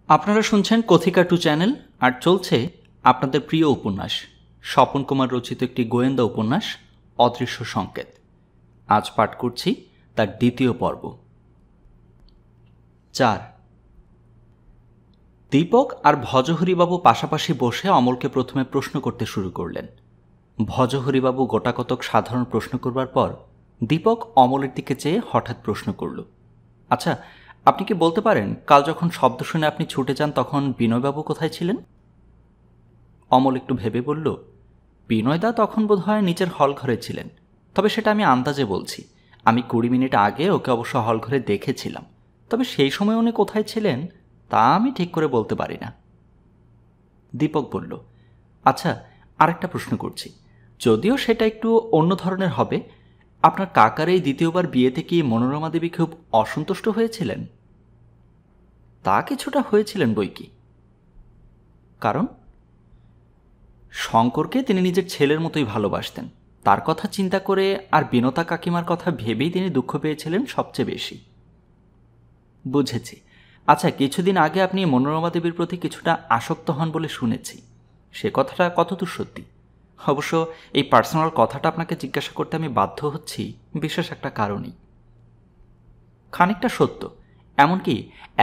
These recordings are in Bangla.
আপনারা শুনছেন কথিকা টু চ্যানেল আর চলছে আপনাদের প্রিয় উপন্যাস স্বপন কুমার রচিত একটি গোয়েন্দা উপন্যাস অদৃশ্য সংকেত। আজ পাঠ করছি তার দ্বিতীয় পর্ব। 4। দীপক আর ভজহরিবাবু পাশাপাশি বসে অমলকে প্রথমে প্রশ্ন করতে শুরু করলেন। ভজহরিবাবু গোটাকতক সাধারণ প্রশ্ন করবার পর দীপক অমলের দিকে চেয়ে হঠাৎ প্রশ্ন করল, আচ্ছা, আপনি কি বলতে পারেন কাল যখন শব্দ শুনে আপনি ছুটে যান তখন বিনয়বাবু কোথায় ছিলেন? অমল একটু ভেবে বলল, বিনয়দা তখন বোধহয় নিচের হল ঘরে ছিলেন, তবে সেটা আমি আন্দাজে বলছি। আমি 20 মিনিট আগে ওকে অবশ্য হল ঘরে দেখেছিলাম, তবে সেই সময় উনি কোথায় ছিলেন তা আমি ঠিক করে বলতে পারি না। দীপক বলল, আচ্ছা, আরেকটা প্রশ্ন করছি, যদিও সেটা একটু অন্য ধরনের হবে। আপনার কাকার এই দ্বিতীয়বার বিয়েতে কি মনোরমা দেবী খুব অসন্তুষ্ট হয়েছিলেন? তা কিছুটা হয়েছিলেন বই কি। কারণ? শঙ্করকে তিনি নিজের ছেলের মতোই ভালোবাসতেন, তার কথা চিন্তা করে আর বিনতা কাকিমার কথা ভেবেই তিনি দুঃখ পেয়েছিলেন সবচেয়ে বেশি। বুঝেছি। আচ্ছা, কিছুদিন আগে আপনি মনোরমা দেবীর প্রতি কিছুটা আসক্ত হন বলে শুনেছি, সে কথাটা কতদূর সত্যি? অবশ্য এই পার্সোনাল কথাটা আপনাকে জিজ্ঞাসা করতে আমি বাধ্য হচ্ছি বিশেষ একটা কারণেই। খানিকটা সত্য, এমনকি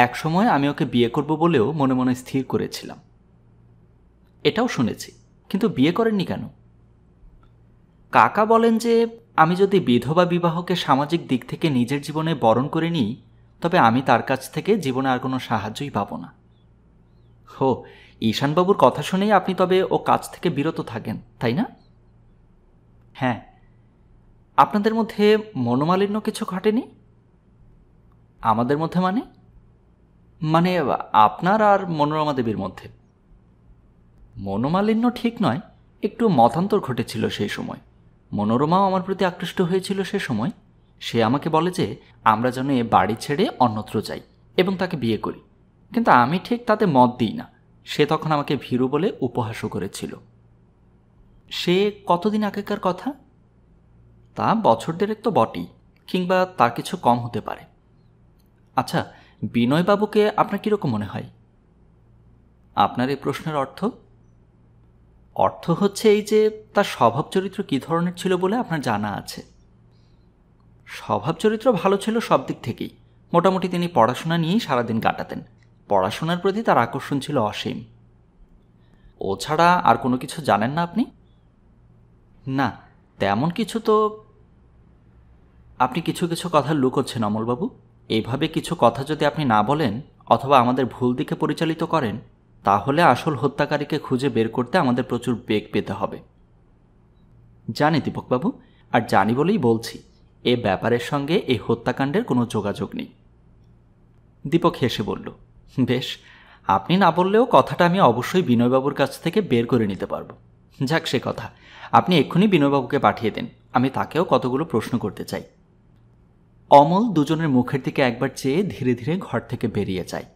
একসময় আমি ওকে বিয়ে করব বলেও মনে মনে স্থির করেছিলাম। এটাও শুনেছি, কিন্তু বিয়ে করেননি কেন? কাকা বলেন যে আমি যদি বিধবা বিবাহকে সামাজিক দিক থেকে নিজের জীবনে বরণ করে নিই তবে আমি তার কাছ থেকে জীবনে আর কোনো সাহায্যই পাব না। হো, ঈশানবাবুর কথা শুনেই আপনি তবে ও কাজ থেকে বিরত থাকেন, তাই না? হ্যাঁ। আপনাদের মধ্যে মনোমালিন্য কিছু ঘটেনি? আমাদের মধ্যে মানে? মানে আপনার আর মনোরমা দেবীর মধ্যে। মনোমালিন্য ঠিক নয়, একটু মতান্তর ঘটেছিল সেই সময়। মনোরমাও আমার প্রতি আকৃষ্ট হয়েছিল সে সময়। সে আমাকে বলে যে আমরা যেন এ বাড়ি ছেড়ে অন্যত্র যাই এবং তাকে বিয়ে করি, কিন্তু আমি ঠিক তাতে মত দিই না। সে তখন আমাকে ভীরু বলে উপহাসও করেছিল। সে কতদিন আগেকার কথা? তা বছর দেড়েক তো বটেই, কিংবা তার কিছু কম হতে পারে। আচ্ছা, বিনয়বাবুকে আপনার কীরকম মনে হয়? আপনার এই প্রশ্নের অর্থ হচ্ছে এই যে তার স্বভাব চরিত্র কী ধরনের ছিল বলে আপনার জানা আছে। স্বভাব চরিত্র ভালো ছিল সব দিক থেকেই। মোটামুটি তিনি পড়াশোনা নিয়েই সারাদিন কাটাতেন। পড়াশোনার প্রতি তার আকর্ষণ ছিল অসীম। ও ছাড়া আর কোনো কিছু জানেন না আপনি? না, তেমন কিছু তো। আপনি কিছু কিছু কথা লুকোচ্ছেন অমলবাবু। এইভাবে কিছু কথা যদি আপনি না বলেন অথবা আমাদের ভুল দিকে পরিচালিত করেন তাহলে আসল হত্যাকারীকে খুঁজে বের করতে আমাদের প্রচুর বেগ পেতে হবে। জানি দীপকবাবু, আর জানি বলেই বলছি, এ ব্যাপারের সঙ্গে এই হত্যাকাণ্ডের কোনো যোগাযোগ নেই। দীপক হেসে বলল, বেশ, আপনি না বললেও কথাটা আমি অবশ্যই বিনয়বাবুর কাছ থেকে বের করে নিতে পারবো। যাক, সে কথা, আপনি এক্ষুনি বিনয়বাবুকে পাঠিয়ে দেন, আমি তাকেও কতগুলো প্রশ্ন করতে চাই। অমল দুজনের মুখের দিকে একবার চেয়ে ধীরে ধীরে ঘর থেকে বেরিয়ে যায়।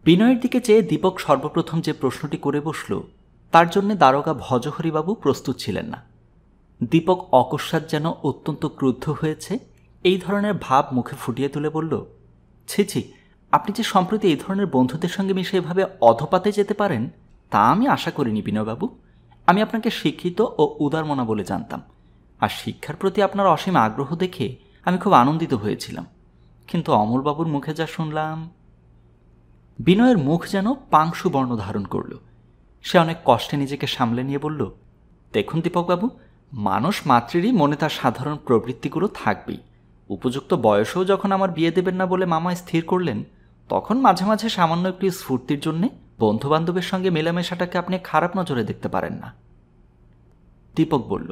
বিনয়ের দিকে চেয়ে দীপক সর্বপ্রথম যে প্রশ্নটি করে বসল তার জন্য দারোগা ভজহরিবাবু প্রস্তুত ছিলেন না। দীপক অকস্মাৎ যেন অত্যন্ত ক্রুদ্ধ হয়েছে এই ধরনের ভাব মুখে ফুটিয়ে তুলে বলল, ছি ছি, আপনি যে সম্প্রতি এই ধরনের বন্ধুদের সঙ্গে মিশে এভাবে অধপাতে যেতে পারেন তা আমি আশা করিনি বিনয়বাবু। আমি আপনাকে শিক্ষিত ও উদারমনা বলে জানতাম, আর শিক্ষার প্রতি আপনার অসীম আগ্রহ দেখে আমি খুব আনন্দিত হয়েছিলাম, কিন্তু অমলবাবুর মুখে যা শুনলাম। বিনয়ের মুখ যেন পাংশু বর্ণ ধারণ করল। সে অনেক কষ্টে নিজেকে সামলে নিয়ে বলল, দেখুন দীপকবাবু, মানুষ মাতৃরই মনে তার সাধারণ প্রবৃত্তিগুলো থাকবেই। উপযুক্ত বয়সেও যখন আমার বিয়ে দেবেন না বলে মামা স্থির করলেন তখন মাঝে মাঝে সামান্য একটু স্ফূর্তির জন্যে বন্ধুবান্ধবের সঙ্গে মেলামেশাটাকে আপনি খারাপ নজরে দেখতে পারেন না। দীপক বলল,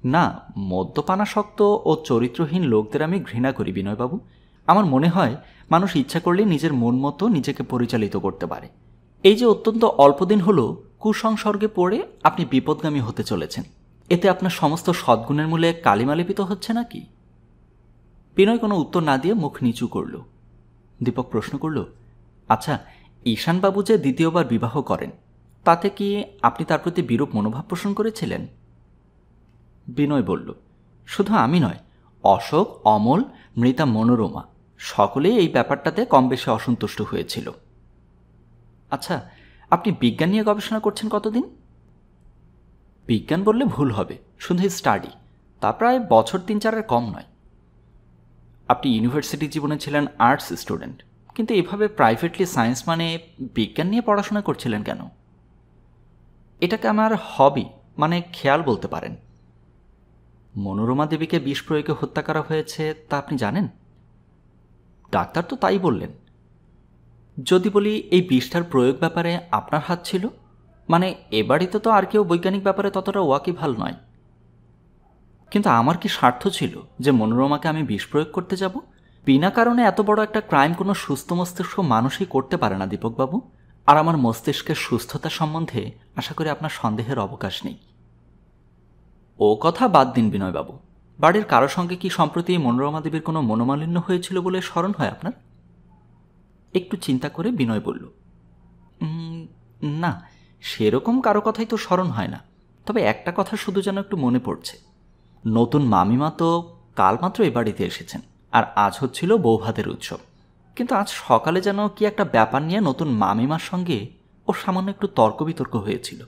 না, মদ্যপানাসক্ত ও চরিত্রহীন লোকদের আমি ঘৃণা করি বিনয়বাবু। আমার মনে হয় মানুষ ইচ্ছা করলে নিজের মন মতো নিজেকে পরিচালিত করতে পারে। এই যে অত্যন্ত অল্পদিন হলো কুসংসর্গে পড়ে আপনি বিপদগামী হতে চলেছেন, এতে আপনার সমস্ত সদ্গুণের মূলে কালিমালিপিত হচ্ছে নাকি? বিনয় কোনো উত্তর না দিয়ে মুখ নিচু করল। দীপক প্রশ্ন করল, আচ্ছা, ঈশানবাবু যে দ্বিতীয়বার বিবাহ করেন তাতে কি আপনি তার প্রতি বিরূপ মনোভাব পোষণ করেছিলেন? বিনয় বলল, শুধু আমি নয়, অশোক, অমল, মৃতা মনোরমা সকলেই এই ব্যাপারটাতে কম বেশি অসন্তুষ্ট হয়েছিল। আচ্ছা, আপনি বিজ্ঞান নিয়ে গবেষণা করছেন কতদিন? বিজ্ঞান বললে ভুল হবে, শুধু স্টাডি, তা প্রায় বছর 3-4 কম নয়। আপনি ইউনিভার্সিটি জীবনে ছিলেন আর্টস স্টুডেন্ট, কিন্তু এভাবে প্রাইভেটলি সায়েন্স মানে বিজ্ঞান নিয়ে পড়াশোনা করছিলেন কেন? এটাকে আমার হবি মানে খেয়াল বলতে পারেন। মনোরমা দেবীকে বিষ প্রয়োগে হত্যা করা হয়েছে তা আপনি জানেন? ডাক্তার তো তাই বললেন। যদি বলি এই বিষটার প্রয়োগ ব্যাপারে আপনার হাত ছিল, মানে এ বাড়িতে তো আর কেউ বৈজ্ঞানিক ব্যাপারে ততটা ওয়াকিবহাল নয়। কিন্তু আমার কি স্বার্থ ছিল যে মনোরমাকে আমি বিষ প্রয়োগ করতে যাব? বিনা কারণে এত বড় একটা ক্রাইম কোনো সুস্থ মস্তিষ্ক মানুষই করতে পারে না দীপকবাবু। আর আমার মস্তিষ্কের সুস্থতা সম্বন্ধে আশা করি আপনার সন্দেহের অবকাশ নেই। ও কথা বাদ দিন বিনয়বাবু, বাড়ির কারো সঙ্গে কি সম্প্রতি মনোরমা দেবীর কোনো মনোমালিন্য হয়েছিল বলে স্মরণ হয় আপনার? একটু চিন্তা করে বিনয় বলল, না, সেরকম কারো কথাই তো স্মরণ হয় না। তবে একটা কথা শুধু যেন একটু মনে পড়ছে। নতুন মামিমা তো কালমাত্র এ বাড়িতে এসেছেন, আর আজ হচ্ছিল বৌভাতের উৎসব। কিন্তু আজ সকালে যেন কি একটা ব্যাপার নিয়ে নতুন মামিমার সঙ্গে ও সামান্য একটু তর্ক বিতর্ক হয়েছিল।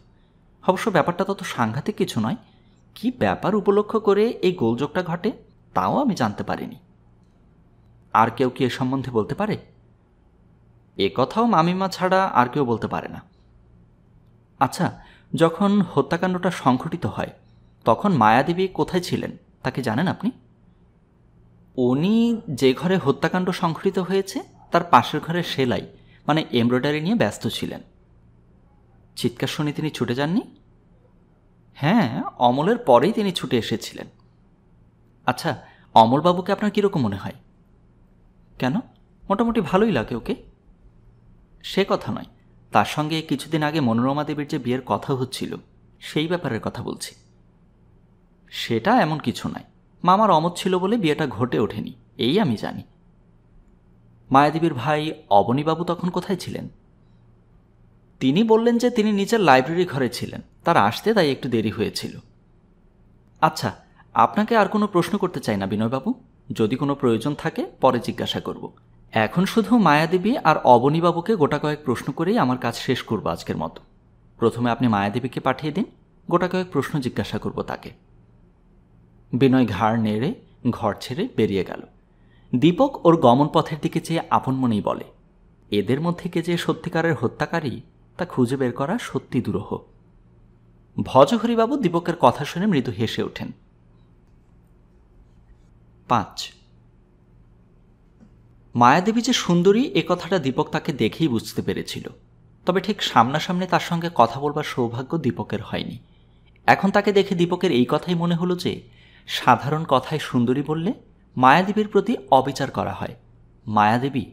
অবশ্য ব্যাপারটা তত সাংঘাতিক কিছু নয়। কি ব্যাপার উপলক্ষ করে এই গোলযোগটা ঘটে তাও আমি জানতে পারিনি। আর কেউ কি এ সম্বন্ধে বলতে পারে? এ কথাও মামিমা ছাড়া আর কেউ বলতে পারে না। আচ্ছা, যখন হত্যাকাণ্ডটা সংঘটিত হয় তখন মায়াদেবী কোথায় ছিলেন তা কি জানেন আপনি? উনি যে ঘরে হত্যাকাণ্ড সংঘটিত হয়েছে তার পাশের ঘরের সেলাই মানে এমব্রয়ডারি নিয়ে ব্যস্ত ছিলেন। চিৎকার শুনে তিনি ছুটে যাননি? হ্যাঁ, অমলের পরেই তিনি ছুটে এসেছিলেন। আচ্ছা, অমলবাবুকে আপনার কীরকম মনে হয়? কেন, মোটামুটি ভালোই লাগে ওকে। সে কথা নয়, তার সঙ্গে কিছুদিন আগে মনোরমা দেবীর যে বিয়ের কথা হচ্ছিল সেই ব্যাপারের কথা বলছি। সেটা এমন কিছু নয়, মামার অমত ছিল বলে বিয়েটা ঘটে ওঠেনি, এই আমি জানি। মায়াদেবীর ভাই অবনীবাবু তখন কোথায় ছিলেন? তিনি বললেন যে তিনি নিচের লাইব্রেরি ঘরে ছিলেন, তার আসতে তাই একটু দেরি হয়েছিল। আচ্ছা, আপনাকে আর কোনো প্রশ্ন করতে চাই না বিনয়বাবু, যদি কোনো প্রয়োজন থাকে পরে জিজ্ঞাসা করব। এখন শুধু মায়াদেবী আর অবনীবাবুকে গোটা কয়েক প্রশ্ন করেই আমার কাজ শেষ করব আজকের মতো। প্রথমে আপনি মায়াদেবীকে পাঠিয়ে দিন, গোটা কয়েক প্রশ্ন জিজ্ঞাসা করব তাকে। বিনয় ঘাড় নেড়ে ঘর ছেড়ে বেরিয়ে গেল। দীপক ওর গমন পথের দিকে চেয়ে আপন মনেই বলে, এদের মধ্যে কে যে সত্যিকারের হত্যাকারী তা খুঁজে বের করা সত্যি দুরূহ। ভজহরিবাবু দীপকের কথা শুনে মৃদু হেসে ওঠেন। 5 মায়াদেবী যে সুন্দরী এ কথাটা দীপক তাকে দেখেই বুঝতে পেরেছিল, তবে ঠিক সামনাসামনি তার সঙ্গে কথা বলবার সৌভাগ্য দীপকের হয়নি। এখন তাকে দেখে দীপকের এই কথাই মনে হলো যে সাধারণ কথায় সুন্দরী বললে মায়াদেবীর প্রতি অবিচার করা হয়। মায়াদেবী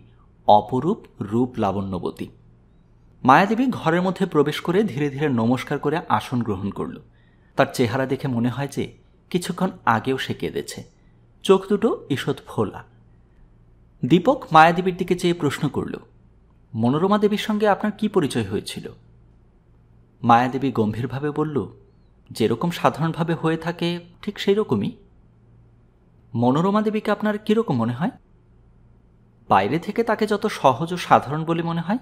অপরূপ রূপ লাবণ্যবতী। মায়াদেবী ঘরের মধ্যে প্রবেশ করে ধীরে ধীরে নমস্কার করে আসন গ্রহণ করল। তার চেহারা দেখে মনে হয় যে কিছুক্ষণ আগেও সে কেঁদেছে, চোখ দুটো ঈষৎ ফোলা। দীপক মায়াদেবীর দিকে চেয়ে প্রশ্ন করল, মনোরমা দেবীর সঙ্গে আপনার কি পরিচয় হয়েছিল? মায়াদেবী গম্ভীরভাবে বলল, যেরকম সাধারণভাবে হয়ে থাকে ঠিক সেই রকমই। মনোরমা দেবীকে আপনার কীরকম মনে হয়? বাইরে থেকে তাকে যত সহজ ও সাধারণ বলে মনে হয়,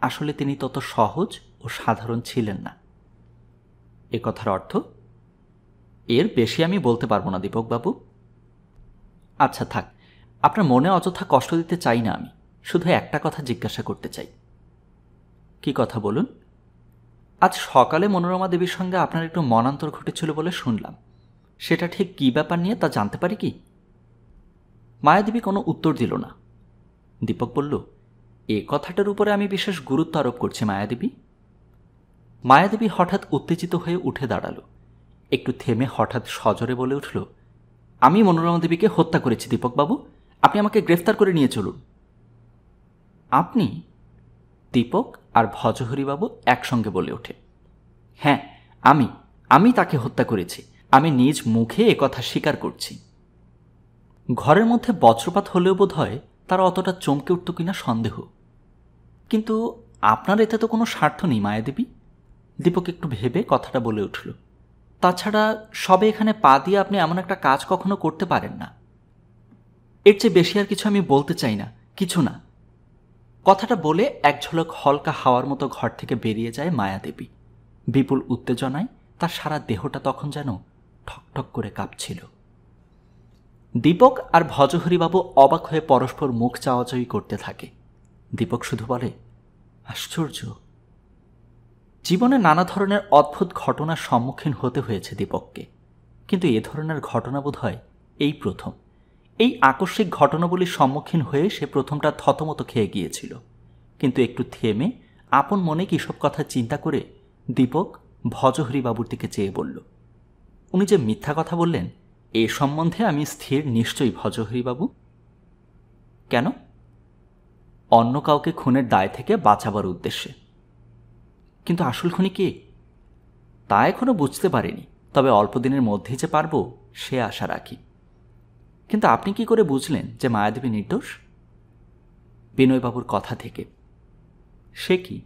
আসলে তিনি তত সহজ ও সাধারণ ছিলেন না। এ কথার অর্থ? এর বেশি আমি বলতে পারবো না দীপকবাবু। আচ্ছা থাক, আপনার মনে অযথা কষ্ট দিতে চাই না আমি, শুধু একটা কথা জিজ্ঞাসা করতে চাই। কি কথা বলুন? আজ সকালে মনোরমা দেবীর সঙ্গে আপনার একটু মনান্তর ঘটেছিল বলে শুনলাম, সেটা ঠিক কী ব্যাপার নিয়ে তা জানতে পারি কি? মায়াদেবী কোনো উত্তর দিল না। দীপক বলল, এ কথাটার উপরে আমি বিশেষ গুরুত্ব আরোপ করছি মায়াদেবী। মায়াদেবী হঠাৎ উত্তেজিত হয়ে উঠে দাঁড়াল। একটু থেমে হঠাৎ সজোরে বলে উঠল, আমি মনোরমা দেবীকে হত্যা করেছি দীপকবাবু, আপনি আমাকে গ্রেফতার করে নিয়ে চলুন। আপনি? দীপক আর ভজহরিবাবু একসঙ্গে বলে ওঠে, হ্যাঁ, আমি তাকে হত্যা করেছি, আমি নিজ মুখে একথা স্বীকার করছি। ঘরের মধ্যে বজ্রপাত হলেও বোধ হয় তারা অতটা চমকে উঠত কিনা সন্দেহ। কিন্তু আপনার এতে তো কোনো স্বার্থ নেই মায়াদেবী। দীপক একটু ভেবে কথাটা বলে উঠল, তাছাড়া সবে এখানে পা দিয়ে আপনি এমন একটা কাজ কখনো করতে পারেন না। এর চেয়ে বেশি আর কিছু আমি বলতে চাই না, কিছু না। কথাটা বলে এক ঝলক হলকা হাওয়ার মতো ঘর থেকে বেরিয়ে যায় মায়াদেবী। বিপুল উত্তেজনায় তার সারা দেহটা তখন যেন ঠকঠক করে কাঁপছিল। দীপক আর ভজহরিবাবু অবাক হয়ে পরস্পর মুখ চাওয়াচাওয়ি করতে থাকে। দীপক শুধু বলে, আশ্চর্য। জীবনে নানা ধরনের অদ্ভুত ঘটনার সম্মুখীন হতে হয়েছে দীপককে, কিন্তু এ ধরনের ঘটনা বোধ হয় এই প্রথম। এই আকস্মিক ঘটনাবলীর সম্মুখীন হয়ে সে প্রথমটা থতমত খেয়ে গিয়েছিল, কিন্তু একটু থেমে আপন মনে কিসব কথা চিন্তা করে দীপক ভজহরিবাবুর দিকে চেয়ে বলল, উনি যে মিথ্যা কথা বললেন এ সম্বন্ধে আমি স্থির নিশ্চয়ই ভজহরিবাবু। কেন? অন্য কাউকে খুনের দায় থেকে বাঁচাবার উদ্দেশ্যে। কিন্তু আসল খুনি কে তা এখনো বুঝতে পারিনি, তবে অল্প দিনের মধ্যেই যে পারব সে আশা রাখি। কিন্তু আপনি কি করে বুঝলেন যে মায়াদেবী নির্দোষ? বিনয়বাবুর কথা থেকে। সে কি?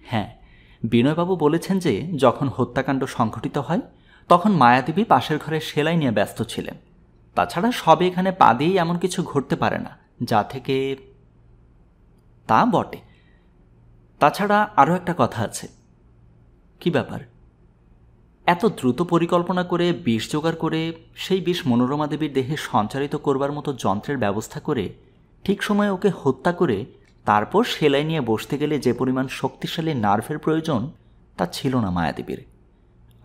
হ্যাঁ, বিনয়বাবু বলেছেন যে যখন হত্যাকাণ্ড সংঘটিত হয় তখন মায়াদেবী পাশের ঘরে সেলাই নিয়ে ব্যস্ত ছিলেন। তাছাড়া সবে এখানে পা দিয়েই এমন কিছু ঘটতে পারে না যা থেকে। তা বটে, তাছাড়া আরও একটা কথা আছে। কি ব্যাপার? এত দ্রুত পরিকল্পনা করে বিষ জোগাড় করে সেই বিষ মনোরমা দেবীর দেহে সঞ্চারিত করবার মতো যন্ত্রের ব্যবস্থা করে ঠিক সময়ে ওকে হত্যা করে তারপর সেলাই নিয়ে বসতে গেলে যে পরিমাণ শক্তিশালী নার্ভের প্রয়োজন তা ছিল না মায়াদেবীর।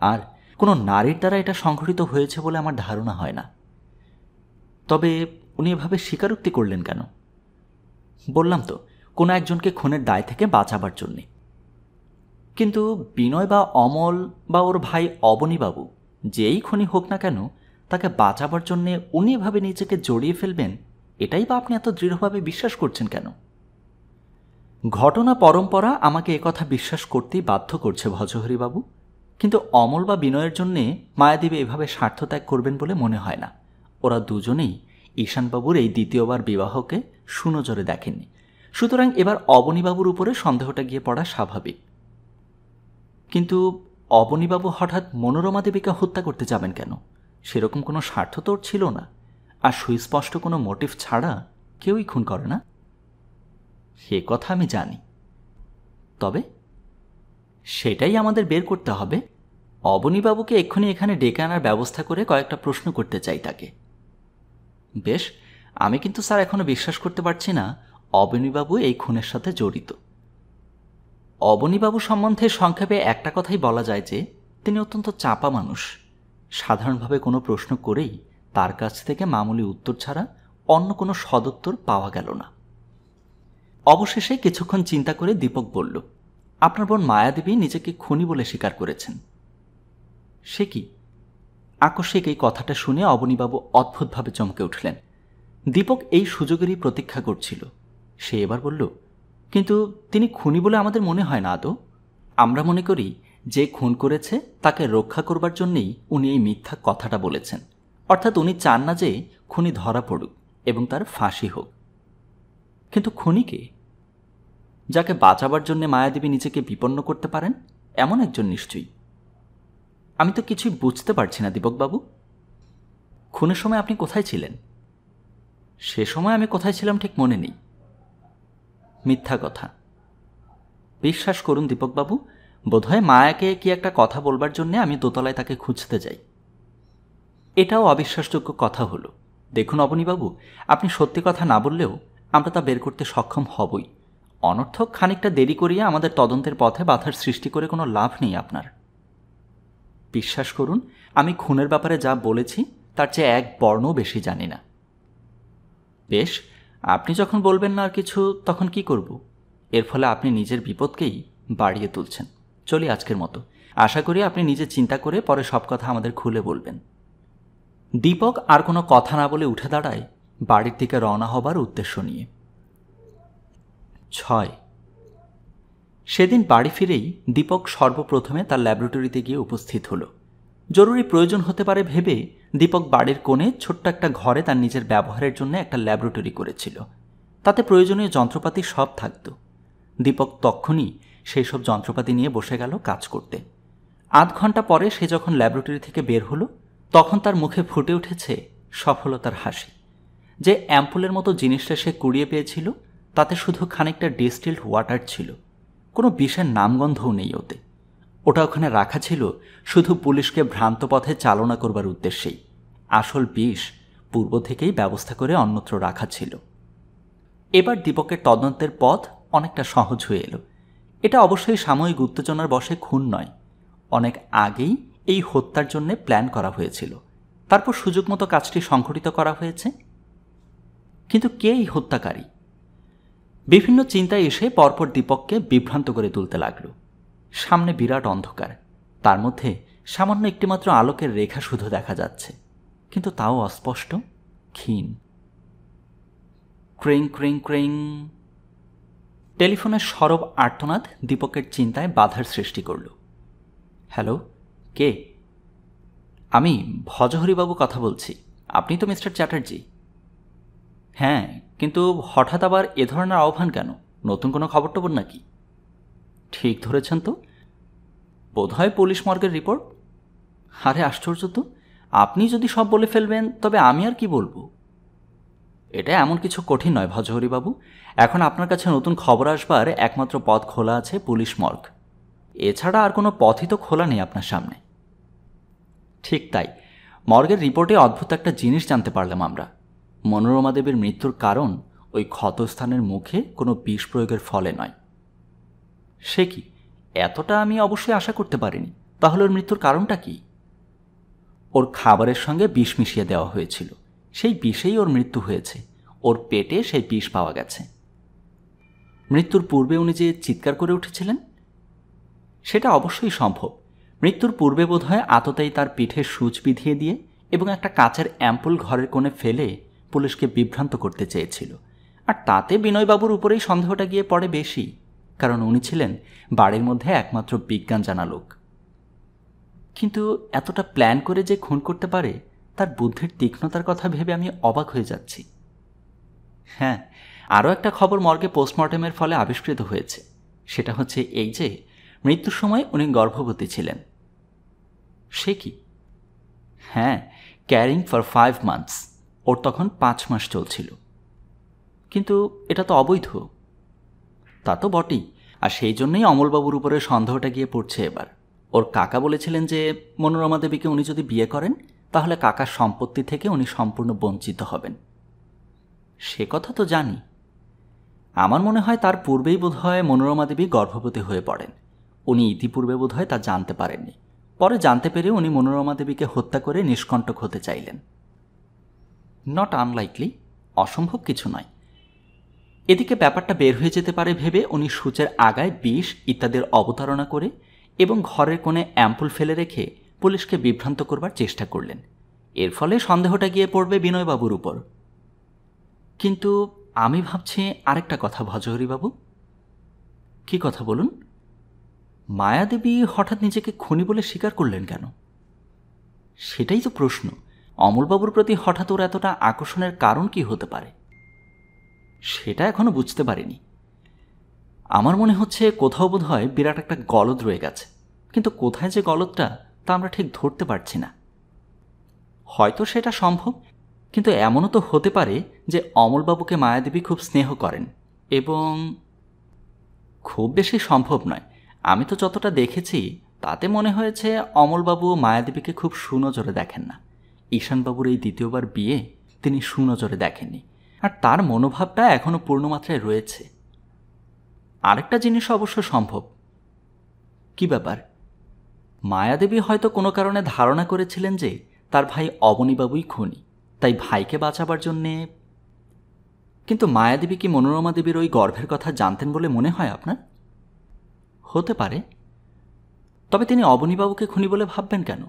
আর কোনো নারীর দ্বারা এটা সংঘটিত হয়েছে বলে আমার ধারণা হয় না। তবে উনি এভাবে স্বীকারোক্তি করলেন কেন? বললাম তো, কোনো একজনকে খুনের দায় থেকে বাঁচাবার জন্যে। কিন্তু বিনয় বা অমল বা ওর ভাই অবনীবাবু যেই খুনি হোক না কেন, তাকে বাঁচাবার জন্যে উনি এভাবে নিজেকে জড়িয়ে ফেলবেন, এটাই বা আপনি এত দৃঢ়ভাবে বিশ্বাস করছেন কেন? ঘটনা পরম্পরা আমাকে একথা বিশ্বাস করতেই বাধ্য করছে ভজহরিবাবু, কিন্তু অমল বা বিনয়ের জন্যে মায়াদেবী এভাবে স্বার্থত্যাগ করবেন বলে মনে হয় না। ওরা দুজনেই ঈশানবাবুর এই দ্বিতীয়বার বিবাহকে সুনজরে দেখেননি, সুতরাং এবার অবনীবাবুর উপরে সন্দেহটা গিয়ে পড়া স্বাভাবিক। কিন্তু অবনীবাবু হঠাৎ মনোরমা দেবীকে হত্যা করতে যাবেন কেন? সেরকম কোনো স্বার্থ তো ওর ছিল না, আর সুস্পষ্ট কোনো মোটিভ ছাড়া কেউই খুন করে না। সে কথা আমি জানি, তবে সেটাই আমাদের বের করতে হবে। অবনীবাবুকে এক্ষুনি এখানে ডেকে আনার ব্যবস্থা করে কয়েকটা প্রশ্ন করতে চাই তাকে। বেশ, আমি কিন্তু স্যার এখনো বিশ্বাস করতে পারছি না অবনীবাবু এই খুনের সাথে জড়িত। অবনীবাবু সম্বন্ধে সংক্ষেপে একটা কথাই বলা যায় যে তিনি অত্যন্ত চাপা মানুষ। সাধারণভাবে কোনো প্রশ্ন করেই তার কাছ থেকে মামুলি উত্তর ছাড়া অন্য কোনো সদুত্তর পাওয়া গেল না। অবশেষে কিছুক্ষণ চিন্তা করে দীপক বলল, আপনার বোন মায়াদেবী নিজেকে খুনি বলে স্বীকার করেছেন। সে কি? আকস্মিক এই কথাটা শুনে অবনীবাবু অদ্ভুতভাবে চমকে উঠলেন। দীপক এই সুযোগেরই প্রতীক্ষা করছিল। সে এবার বলল, কিন্তু তিনি খুনি বলে আমাদের মনে হয় না আদৌ। আমরা মনে করি যে খুন করেছে তাকে রক্ষা করবার জন্যেই উনি এই মিথ্যা কথাটা বলেছেন। অর্থাৎ উনি চান না যে খুনি ধরা পড়ুক এবং তার ফাঁসি হোক। কিন্তু খুনি কে? যাকে বাঁচাবার জন্য মায়াদেবী নিজেকে বিপন্ন করতে পারেন এমন একজন নিশ্চয়ই। আমি তো কিছুই বুঝতে পারছি না দীপকবাবু। খুনের সময় আপনি কোথায় ছিলেন? সে সময় আমি কোথায় ছিলাম ঠিক মনে নেই। মিথ্যা কথা। বিশ্বাস করুন দীপকবাবু, বোধহয় মায়াকে কি একটা কথা বলবার জন্য আমি দোতলায় তাকে খুঁজতে যাই। এটাও অবিশ্বাসযোগ্য কথা হলো। দেখুন অবনীবাবু, আপনি সত্যি কথা না বললেও আমরা তা বের করতে সক্ষম হবই। অনর্থক খানিকটা দেরি করিয়ে আমাদের তদন্তের পথে বাধার সৃষ্টি করে কোনো লাভ নেই আপনার। বিশ্বাস করুন, আমি খুনের ব্যাপারে যা বলেছি তার চেয়ে এক বর্ণও বেশি জানি না। বেশ, আপনি যখন বলবেন না আর কিছু, তখন কি করব? এর ফলে আপনি নিজের বিপদকেই বাড়িয়ে তুলছেন। চলি আজকের মতো। আশা করি আপনি নিজে চিন্তা করে পরে সব কথা আমাদের খুলে বলবেন। দীপক আর কোনো কথা না বলে উঠে দাঁড়ায় বাড়ির দিকে রওনা হবার উদ্দেশ্য নিয়ে। 6 সেদিন বাড়ি ফিরেই দীপক সর্বপ্রথমে তার ল্যাবরেটরিতে গিয়ে উপস্থিত হল। জরুরি প্রয়োজন হতে পারে ভেবে দীপক বাড়ির কোণে ছোট্ট একটা ঘরে তার নিজের ব্যবহারের জন্য একটা ল্যাবরেটরি করেছিল। তাতে প্রয়োজনীয় যন্ত্রপাতি সব থাকত। দীপক তক্ষুনি সেই সব যন্ত্রপাতি নিয়ে বসে গেল কাজ করতে। আধ ঘন্টা পরে সে যখন ল্যাবরেটরি থেকে বের হলো, তখন তার মুখে ফুটে উঠেছে সফলতার হাসি। যে অ্যাম্পুলের মতো জিনিসটা সে কুড়িয়ে পেয়েছিল তাতে শুধু খানিকটা ডিস্টিলড ওয়াটার ছিল, কোনো বিষের নামগন্ধও নেই ওতে। ওটা ওখানে রাখা ছিল শুধু পুলিশকে ভ্রান্ত পথে চালনা করবার উদ্দেশ্যেই। আসল বিষ পূর্ব থেকেই ব্যবস্থা করে অন্যত্র রাখা ছিল। এবার দীপকের তদন্তের পথ অনেকটা সহজ হয়ে এলো। এটা অবশ্যই সাময়িক উত্তেজনার বশে খুন নয়, অনেক আগেই এই হত্যার জন্য প্ল্যান করা হয়েছিল, তারপর সুযোগ মতো কাজটি সংঘটিত করা হয়েছে। কিন্তু কে এই হত্যাকারী? বিভিন্ন চিন্তায় এসে পরপর দীপককে বিভ্রান্ত করে তুলতে লাগল। সামনে বিরাট অন্ধকার, তার মধ্যে সামান্য একটিমাত্র আলোকের রেখা শুধু দেখা যাচ্ছে, কিন্তু তাও অস্পষ্ট, ক্ষীণ। ক্রিং ক্রিং ক্রিং। টেলিফোনের সরব আর্তনাদ দীপকের চিন্তায় বাধার সৃষ্টি করল। হ্যালো, কে? আমি ভজহরিবাবু কথা বলছি। আপনি তো মিস্টার চ্যাটার্জি? হ্যাঁ, কিন্তু হঠাৎ আবার এ ধরনের আহ্বান কেন? নতুন কোনো খবর টবর নাকি? ঠিক ধরেছেন তো, বোধহয় পুলিশ মর্গের রিপোর্ট। আরে আশ্চর্য তো, আপনি যদি সব বলে ফেলবেন তবে আমি আর কি বলবো? এটা এমন কিছু কঠিন নয় ভজহরিবাবু। এখন আপনার কাছে নতুন খবর আসবার একমাত্র পথ খোলা আছে পুলিশ মর্গ। এছাড়া আর কোনো পথই তো খোলা নেই আপনার সামনে। ঠিক তাই, মর্গের রিপোর্টে অদ্ভুত একটা জিনিস জানতে পারলাম আমরা। মনোরমা দেবীর মৃত্যুর কারণ ওই ক্ষতস্থানের মুখে কোনো বিষ প্রয়োগের ফলে নয়। সে কি? এতটা আমি অবশ্যই আশা করতে পারিনি। তাহলে ওর মৃত্যুর কারণটা কি? ওর খাবারের সঙ্গে বিষ মিশিয়ে দেওয়া হয়েছিল, সেই বিষেই ওর মৃত্যু হয়েছে। ওর পেটে সেই বিষ পাওয়া গেছে। মৃত্যুর পূর্বে উনি যে চিৎকার করে উঠেছিলেন, সেটা অবশ্যই সম্ভব। মৃত্যুর পূর্বে বোধহয় আততায়ী তার পিঠে সূচ বিধিয়ে দিয়ে এবং একটা কাচের অ্যাম্পুল ঘরের কোণে ফেলে পুলিশকে বিভ্রান্ত করতে চেয়েছিল। আর তাতে বিনয়বাবুর উপরেই সন্দেহটা গিয়ে পড়ে বেশি, কারণ উনি ছিলেন বাড়ির মধ্যে একমাত্র বিজ্ঞান জানা লোক। কিন্তু এতটা প্ল্যান করে যে খুন করতে পারে, তার বুদ্ধির তীক্ষ্ণতার কথা ভেবে আমি অবাক হয়ে যাচ্ছি। হ্যাঁ, আরও একটা খবর মর্গে পোস্টমর্টেমের ফলে আবিষ্কৃত হয়েছে। সেটা হচ্ছে এই যে মৃত্যুর সময় উনি গর্ভবতী ছিলেন। সে কি? হ্যাঁ, ক্যারিং ফর 5 মান্থস। ওর তখন 5 মাস চলছিল। কিন্তু এটা তো অবৈধ। তা তো বটেই, আর সেই জন্যই অমলবাবুর উপরে সন্দেহটা গিয়ে পড়ছে এবার। ওর কাকা বলেছিলেন যে মনোরমা দেবীকে উনি যদি বিয়ে করেন তাহলে কাকার সম্পত্তি থেকে উনি সম্পূর্ণ বঞ্চিত হবেন। সে কথা তো জানি। আমার মনে হয় তার পূর্বেই বোধহয় মনোরমা দেবী গর্ভবতী হয়ে পড়েন। উনি ইতিপূর্বে বোধহয় তা জানতে পারেননি। পরে জানতে পেরে উনি মনোরমা দেবীকে হত্যা করে নিষ্কণ্টক হতে চাইলেন। নট আনলাইকলি, অসম্ভব কিছু নয়। এদিকে ব্যাপারটা বের হয়ে যেতে পারে ভেবে উনি সূচের আগায় বিষ ইত্যাদির অবতারণা করে এবং ঘরের কোণে অ্যাম্পুল ফেলে রেখে পুলিশকে বিভ্রান্ত করবার চেষ্টা করলেন। এর ফলে সন্দেহটা গিয়ে পড়বে বিনয়বাবুর উপর। কিন্তু আমি ভাবছি আরেকটা কথা ভজহরিবাবু। কি কথা বলুন? মায়াদেবী হঠাৎ নিজেকে খুনি বলে স্বীকার করলেন কেন? সেটাই তো প্রশ্ন। অমলবাবুর প্রতি হঠাৎ ওর এতটা আকর্ষণের কারণ কি হতে পারে? সেটা এখনো বুঝতে পারিনি। আমার মনে হচ্ছে কোথাও বোধহয় বিরাট একটা গলদ রয়ে গেছে, কিন্তু কোথায় যে গলদটা তা আমরা ঠিক ধরতে পারছি না। হয়তো সেটা সম্ভব, কিন্তু এমনও তো হতে পারে যে অমলবাবুকে মায়াদেবী খুব স্নেহ করেন এবং খুব বেশি সম্ভব নয়। আমি তো যতটা দেখেছি তাতে মনে হয়েছে অমলবাবু মায়াদেবীকে খুব সুনজরে দেখেন না। ঈশানবাবুর এই দ্বিতীয়বার বিয়ে তিনি সুনজরে দেখেননি, আর তার মনোভাবটা এখনও পূর্ণমাত্রায় রয়েছে। আরেকটা জিনিস অবশ্য সম্ভব। কি ব্যাপার? মায়াদেবী হয়তো কোনো কারণে ধারণা করেছিলেন যে তার ভাই অবনীবাবুই খুনি, তাই ভাইকে বাঁচাবার জন্যে। কিন্তু মায়াদেবী কি মনোরমা দেবীর ওই গর্ভের কথা জানতেন বলে মনে হয় আপনার? হতে পারে, তবে তিনি অবনীবাবুকে খুনি বলে ভাববেন কেন?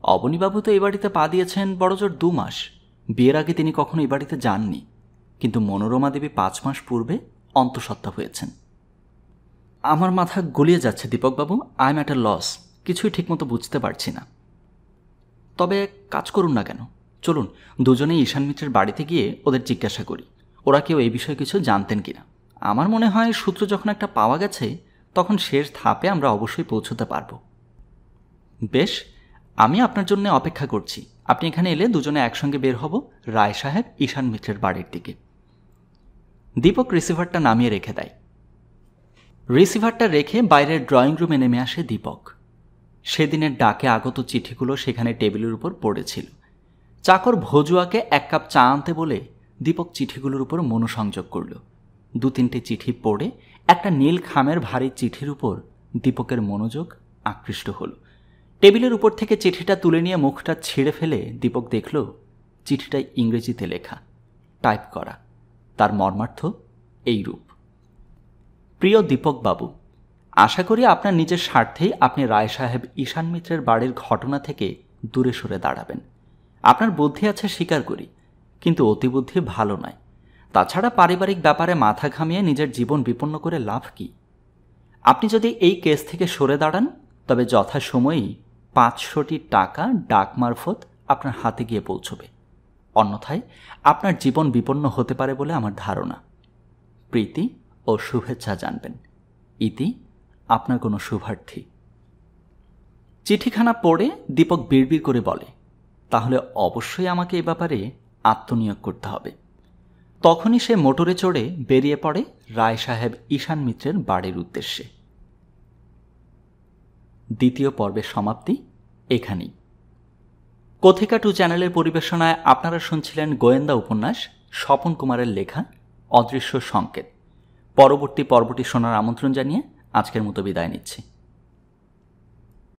অবনীবাবু তো এ বাড়িতে পা দিয়েছেন বড়জোর 2 মাস। বিয়ের আগে তিনি কখনো এ বাড়িতে যাননি, কিন্তু মনোরমা দেবী 5 মাস পূর্বে অন্তঃসত্ত্বা হয়েছেন। আমার মাথা গলিয়ে যাচ্ছে দীপকবাবু। I am at a loss, কিছুই ঠিকমতো বুঝতে পারছি না। তবে কাজ করুন না কেন, চলুন দুজনেই ঈশান মিত্রের বাড়িতে গিয়ে ওদের জিজ্ঞাসা করি ওরা কেউ এই বিষয়ে কিছু জানতেন কিনা। আমার মনে হয় সূত্র যখন একটা পাওয়া গেছে তখন শেষ ধাপে আমরা অবশ্যই পৌঁছতে পারব। বেশ, আমি আপনার জন্য অপেক্ষা করছি। আপনি এখানে এলে দুজনে একসঙ্গে বের হব রায় সাহেব ঈশান মিত্রের বাড়ির দিকে। দীপক রিসিভারটা নামিয়ে রেখে দেয়। রিসিভারটা রেখে বাইরের ড্রয়িং রুমে নেমে আসে দীপক। সেদিনের ডাকে আগত চিঠিগুলো সেখানে টেবিলের উপর পড়েছিল। চাকর ভজুয়াকে 1 কাপ চা আনতে বলে দীপক চিঠিগুলোর উপর মনোসংযোগ করল। 2-3টে চিঠি পড়ে একটা নীল খামের ভারী চিঠির উপর দীপকের মনোযোগ আকৃষ্ট হল। টেবিলের উপর থেকে চিঠিটা তুলে নিয়ে মুখটা ছিঁড়ে ফেলে দীপক দেখল চিঠিটা ইংরেজিতে লেখা, টাইপ করা। তার মর্মার্থ এইরূপ: প্রিয় দীপক বাবু, আশা করি আপনার নিজের স্বার্থেই আপনি রায় সাহেব ঈশান মিত্রের বাড়ির ঘটনা থেকে দূরে সরে দাঁড়াবেন। আপনার বুদ্ধি আছে স্বীকার করি, কিন্তু অতিবুদ্ধি ভালো নয়। তাছাড়া পারিবারিক ব্যাপারে মাথা ঘামিয়ে নিজের জীবন বিপন্ন করে লাভ কি? আপনি যদি এই কেস থেকে সরে দাঁড়ান তবে যথাসময়েই 500টি টাকা ডাক মারফত আপনার হাতে গিয়ে পৌঁছবে। অন্যথায় আপনার জীবন বিপন্ন হতে পারে বলে আমার ধারণা। প্রীতি ও শুভেচ্ছা জানবেন। ইতি, আপনার কোনো শুভার্থী। চিঠিখানা পড়ে দীপক বিড়বিড় করে বলে, তাহলে অবশ্যই আমাকে এ ব্যাপারে আত্মনিয়োগ করতে হবে। তখনই সে মোটরে চড়ে বেরিয়ে পড়ে রায় সাহেব ঈশান মিত্রের বাড়ির উদ্দেশ্যে। দ্বিতীয় পর্বের সমাপ্তি এখানেই। কথিকা 2 চ্যানেলের পরিবেশনায় আপনারা শুনছিলেন গোয়েন্দা উপন্যাস স্বপন কুমারের লেখা অদৃশ্য সংকেত। পরবর্তী পর্বটি শোনার আমন্ত্রণ জানিয়ে আজকের মতো বিদায় নিচ্ছি।